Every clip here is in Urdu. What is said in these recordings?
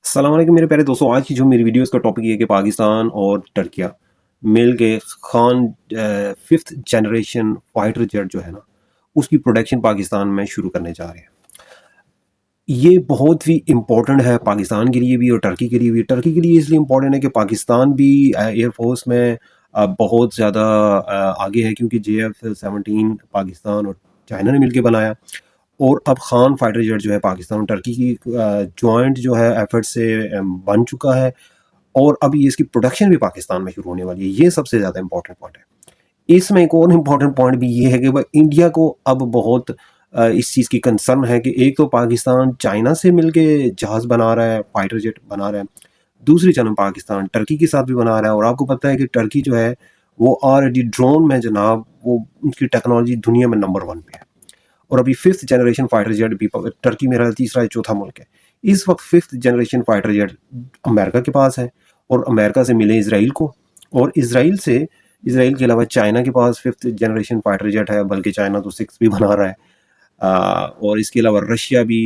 السلام علیکم میرے پیارے دوستوں، آج کی جو میری ویڈیوز کا ٹاپک یہ ہے کہ پاکستان اور ترکیہ مل کے KAAN fifth generation fighter jet جو ہے نا، اس کی پروڈکشن پاکستان میں شروع کرنے جا رہے ہیں۔ یہ بہت ہی امپورٹنٹ ہے پاکستان کے لیے بھی اور ٹرکی کے لیے بھی۔ ٹرکی کے لیے اس لیے امپورٹنٹ ہے کہ پاکستان بھی ایئر فورس میں بہت زیادہ آگے ہے، کیونکہ JF-17 پاکستان اور چائنا نے مل کے بنایا، اور اب خان فائٹر جیٹ جو ہے پاکستان اور ٹرکی کی جوائنٹ جو ہے ایفرٹ سے بن چکا ہے، اور اب یہ اس کی پروڈکشن بھی پاکستان میں شروع ہونے والی ہے۔ یہ سب سے زیادہ امپورٹنٹ پوائنٹ ہے۔ اس میں ایک اور امپورٹنٹ پوائنٹ بھی یہ ہے کہ انڈیا کو اب بہت اس چیز کی کنسرن ہے کہ ایک تو پاکستان چائنا سے مل کے جہاز بنا رہا ہے، فائٹر جیٹ بنا رہا ہے، دوسری جانب پاکستان ٹرکی کے ساتھ بھی بنا رہا ہے، اور آپ کو پتہ ہے کہ ٹرکی جو ہے وہ آلریڈی ڈرون میں جناب وہ ان کی ٹیکنالوجی دنیا میں نمبر 1 پہ ہے، اور ابھی ففتھ جنریشن فائٹر جیٹ بھی ٹرکی میرا تیسرا یا چوتھا ملک ہے۔ اس وقت ففتھ جنریشن فائٹر جیٹ امریکہ کے پاس ہے، اور امریکہ سے ملے اسرائیل کو، اور اسرائیل کے علاوہ چائنا کے پاس ففتھ جنریشن فائٹر جیٹ ہے، بلکہ چائنا تو 6 بھی بنا رہا ہے، اور اس کے علاوہ رشیا بھی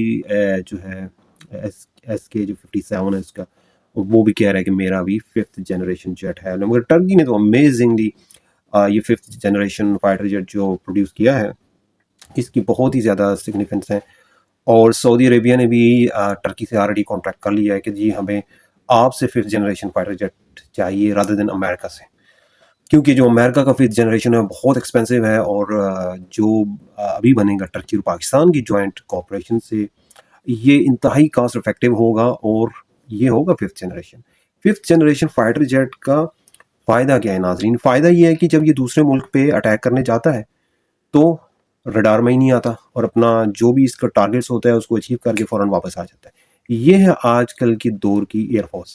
جو ہے ایس کے جو 57 ہے اس کا، وہ بھی کہہ رہا ہے کہ میرا بھی ففتھ جنریشن جیٹ ہے، مگر ٹرکی نے تو امیزنگلی یہ ففتھ جنریشن فائٹر جیٹ جو پروڈیوس کیا ہے، اس کی بہت ہی زیادہ سگنیفیکنس ہے۔ اور سعودی عربیہ نے بھی ٹرکی سے آلریڈی کانٹریکٹ کر لیا ہے کہ جی ہمیں آپ سے ففتھ جنریشن فائٹر جیٹ چاہیے رادر دین امریکہ سے، کیونکہ جو امریکہ کا ففتھ جنریشن ہے بہت ایکسپینسو ہے، اور جو ابھی بنے گا ٹرکی اور پاکستان کی جوائنٹ کوآپریشن سے یہ انتہائی کاسٹ افیکٹو ہوگا، اور یہ ہوگا ففتھ جنریشن فائٹر جیٹ کا فائدہ کیا ہے ناظرین؟ فائدہ یہ ہے کہ جب یہ دوسرے ملک پہ اٹیک کرنے جاتا ہے تو رڈار میں ہی نہیں آتا، اور اپنا جو بھی اس کا ٹارگیٹس ہوتا ہے اس کو اچیو کر کے فوراً واپس آ جاتا ہے۔ یہ ہے آج کل کی دور کی ایئر فورس،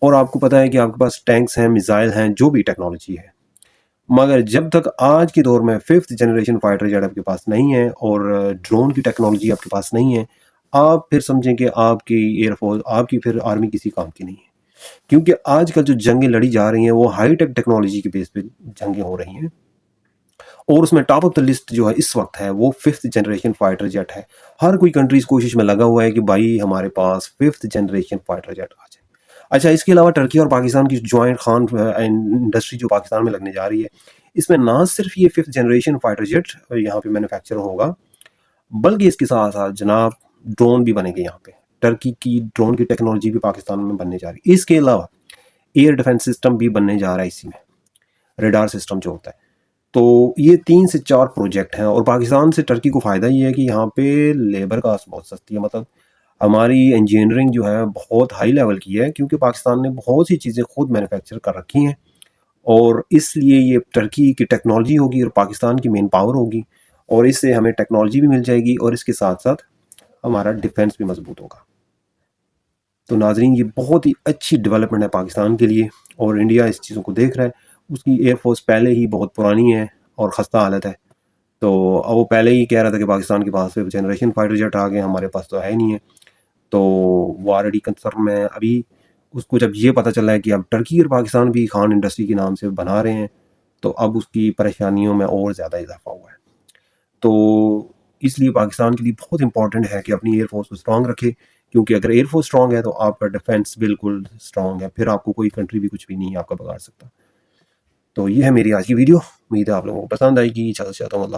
اور آپ کو پتہ ہے کہ آپ کے پاس ٹینکس ہیں، میزائل ہیں، جو بھی ٹیکنالوجی ہے، مگر جب تک آج کے دور میں ففتھ جنریشن فائٹر جیٹ آپ کے پاس نہیں ہے اور ڈرون کی ٹیکنالوجی آپ کے پاس نہیں ہے، آپ پھر سمجھیں کہ آپ کی ایئر فورس، آپ کی پھر آرمی کسی کام کی نہیں ہے، کیونکہ آج کل جو جنگیں لڑی جا رہی ہیں وہ ہائی ٹیک ٹیکنالوجی کے بیس پہ جنگیں ہو رہی ہیں، اور اس میں ٹاپ آف دا لسٹ جو ہے اس وقت ہے وہ ففتھ جنریشن فائٹر جیٹ ہے۔ ہر کوئی کنٹریز کوشش میں لگا ہوا ہے کہ بھائی ہمارے پاس ففتھ جنریشن فائٹر جیٹ آ جائے۔ اچھا، اس کے علاوہ ٹرکی اور پاکستان کی جوائنٹ خان انڈسٹری جو پاکستان میں لگنے جا رہی ہے، اس میں نہ صرف یہ ففتھ جنریشن فائٹر جیٹ یہاں پہ مینوفیکچر ہوگا، بلکہ اس کے ساتھ ساتھ جناب ڈرون بھی بنے گے یہاں پہ۔ ٹرکی کی ڈرون کی ٹیکنالوجی بھی پاکستان میں بننے جا رہی ہے۔ اس کے علاوہ ایئر ڈیفنس سسٹم بھی بننے جا رہا ہے اسی میں، ریڈار سسٹم جو ہوتا ہے۔ تو یہ 3 سے 4 پروجیکٹ ہیں، اور پاکستان سے ٹرکی کو فائدہ یہ ہے کہ یہاں پہ لیبر کاسٹ بہت سستی ہے، مطلب ہماری انجینئرنگ جو ہے بہت ہائی لیول کی ہے، کیونکہ پاکستان نے بہت سی چیزیں خود مینوفیکچر کر رکھی ہیں، اور اس لیے یہ ٹرکی کی ٹیکنالوجی ہوگی اور پاکستان کی مین پاور ہوگی، اور اس سے ہمیں ٹیکنالوجی بھی مل جائے گی، اور اس کے ساتھ ساتھ ہمارا ڈیفنس بھی مضبوط ہوگا۔ تو ناظرین، یہ بہت ہی اچھی ڈیولپمنٹ ہے پاکستان کے لیے، اور انڈیا اس چیزوں کو دیکھ رہا ہے۔ اس کی ایئر فورس پہلے ہی بہت پرانی ہے اور خستہ حالت ہے، تو وہ پہلے ہی کہہ رہا تھا کہ پاکستان کے پاس ففتھ جنریشن فائٹر جیٹ آ گئے، ہمارے پاس تو ہے نہیں ہے، تو وہ آلریڈی کنسرن میں ہے۔ ابھی اس کو جب یہ پتہ چلا ہے کہ اب ٹرکی اور پاکستان بھی خان انڈسٹری کے نام سے بنا رہے ہیں، تو اب اس کی پریشانیوں میں اور زیادہ اضافہ ہوا ہے۔ تو اس لیے پاکستان کے لیے بہت امپورٹنٹ ہے کہ اپنی ایئر فورس کو اسٹرانگ رکھے، کیونکہ اگر ایئر فورس اسٹرانگ ہے تو آپ کا ڈیفنس بالکل اسٹرانگ ہے، پھر آپ کو کوئی کنٹری بھی کچھ بھی نہیں آپ کا بگاڑ سکتا۔ تو یہ ہے میری آج کی ویڈیو، امید ہے آپ لوگوں کو پسند آئے گی۔ چاہتا ہوں اللہ